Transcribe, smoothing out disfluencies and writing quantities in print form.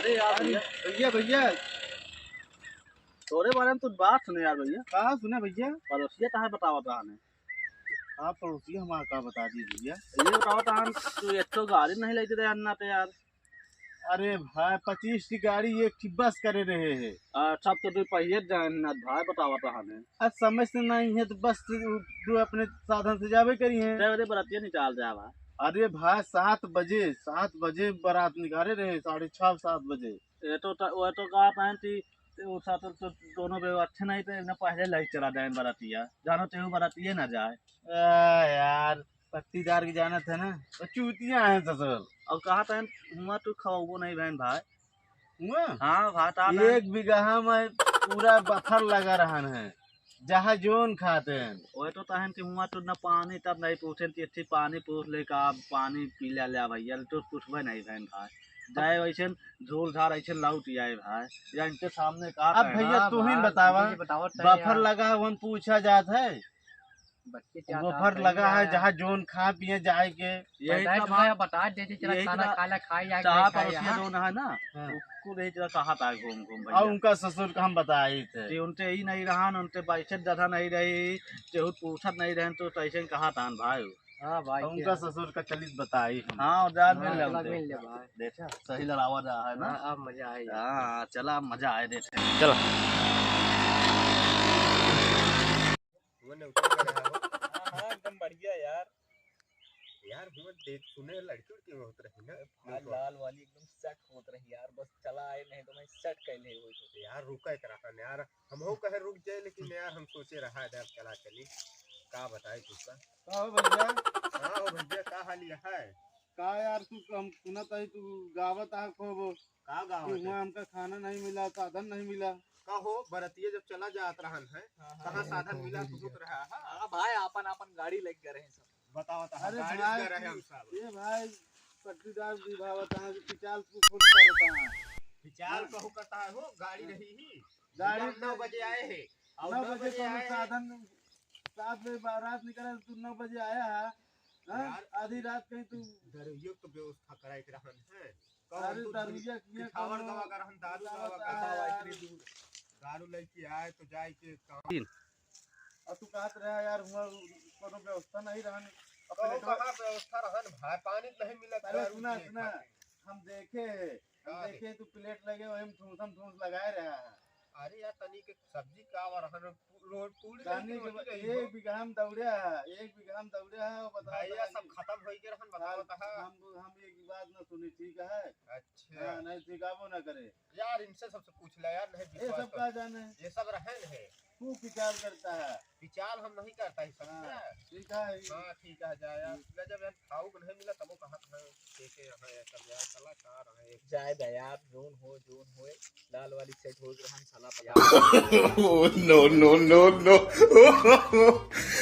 अरे यार भैया भैया भैया तोरे बारे में तो बात सुने यार भैया। कहाँ सुने भैया? पड़ोसिया कहाँ बतावा ताने? आप पड़ोसी हमारा का बता दीजिए भैया। ये बतावा तान तू एक तो गाड़ी नहीं लेते रहे अन्ना पे यार। अरे भाई 25 की गाड़ी एक की बस करे रहे है। सब तो तू पहिए जाए ना भाई बतावा ताने। आज समझ से नहीं है तो बस तू अपने साधन से जावे करी है। तेरे बरातिया निकाल जा भाई। अरे भाई 7 बजे बारात निकाले रहे, 6:30 7 बजे। ये तो वो तो कहा पहनती वो साथ तो दोनों बे अच्छे नहीं थे ना, पहले लाइट चला जाए बरातिया जानो ते बरातिया ना जाए। यार पट्टीदार की जाना था ना, तो चूतियां हैं ससुर। और कहा था हुआ तू खवाबो नहीं बहन भाई। हुआ हाँ भाता 1 बीघा में पूरा बफर लगा रहा है, जहाँ जोन खाते हैं। वो तो तहन कि हुआ तो ना पानी तब नहीं पूछे कि अच्छी पानी पूछ ले का पानी पी ले भैया तो पूछबे नहीं बहन भाई। जाए वैसे झोल झाड़ ऐसे लौट आए भाई या इनके सामने का। अब भैया तू ही बतावा, बफर लगा वन पूछा जात है, बफर लगा है जहाँ जोन खा पिए जाए के। यही बता देते चला खाना खाना खाई चाह पड़ोसिया जोन है ना उसको नहीं चला कहा था घूम घूम और उनका ससुर का हम बताए थे उनसे ही नहीं रहा उनसे बैठक ज्यादा नहीं रही जो पूछत नहीं रहे तो ऐसे कहा था भाई। हाँ भाई उनका ससुर का चलित बताई। हाँ जान मिल ले देखा सही लड़ावा रहा है ना। अब मजा आए। हाँ चला मजा आए देखे चला एकदम बढ़िया यार। यार वो देख सुने लड़की उड़की होत रही ना, लाल वाली एकदम सेट होत रही यार, बस चला आए नहीं तो मैं सेट कैले हुई तो यार रुका करा यार। हम हो कहे रुक जाए लेकिन यार हम सोचे रहा है चला चली। का बताए तुझका का हो भैया? हाँ हो भैया का हाल है का यार? तू हम सुनत है तू गावत आ खूब का गावत है? हमका खाना नहीं मिला, साधन नहीं मिला। का हो बरतिया जब चला जात रहन है कहाँ साधन मिला तो रुक रहा है? हां भाई अपन अपन गाड़ी लेके गए हैं सब। बताओ ता गाड़ी ले रहे हम सब। ये भाई पट्टीदार विभावत है कि पिचाल को फोन करता है। पिचाल कहू करता है हो गाड़ी रही ही गाड़ी 9 बजे आए हैं और 9 बजे आए साधन 7 बजे बारात निकला तू 9 बजे आया है। हां आधी रात कहीं तू दरुइयो तो व्यवस्था कराई के रहन है। अरे दरुइया किया खावर गवा कर हम दारू गवा कर इतनी दूर दारू लेके आए तो जाए के काम। और तू कहत रहा यार हुआ कोनो व्यवस्था नहीं रहन। अपने कहां व्यवस्था रहन भाई? पानी नहीं मिला। अरे सुना हम देखे तू प्लेट लगे वही ठूस लगाए रहा है। अरे यार तनी के सब्जी का रहन रोड पूरी के 1 बीघा में दौड़े है, 1 बीघा में दौड़े है। और बता भैया सब खत्म होई के रहन बताओ ता हम एक बात ना सुनी ठीक है? अच्छा नहीं सिखाबो ना करे यार, इनसे सबसे पूछ ले यार। नहीं ये सब का जाने, ये सब रहन है। तू विचार करता है? विचार हम नहीं करता है सब। ठीक है हां ठीक है जा यार। जब यार खाऊ को नहीं मिला तब कहां देखे है सब यार कलाकार है। जाए दे यार जोन हो लाल वाली सेट हो रहन साला पता। no, no, no, no.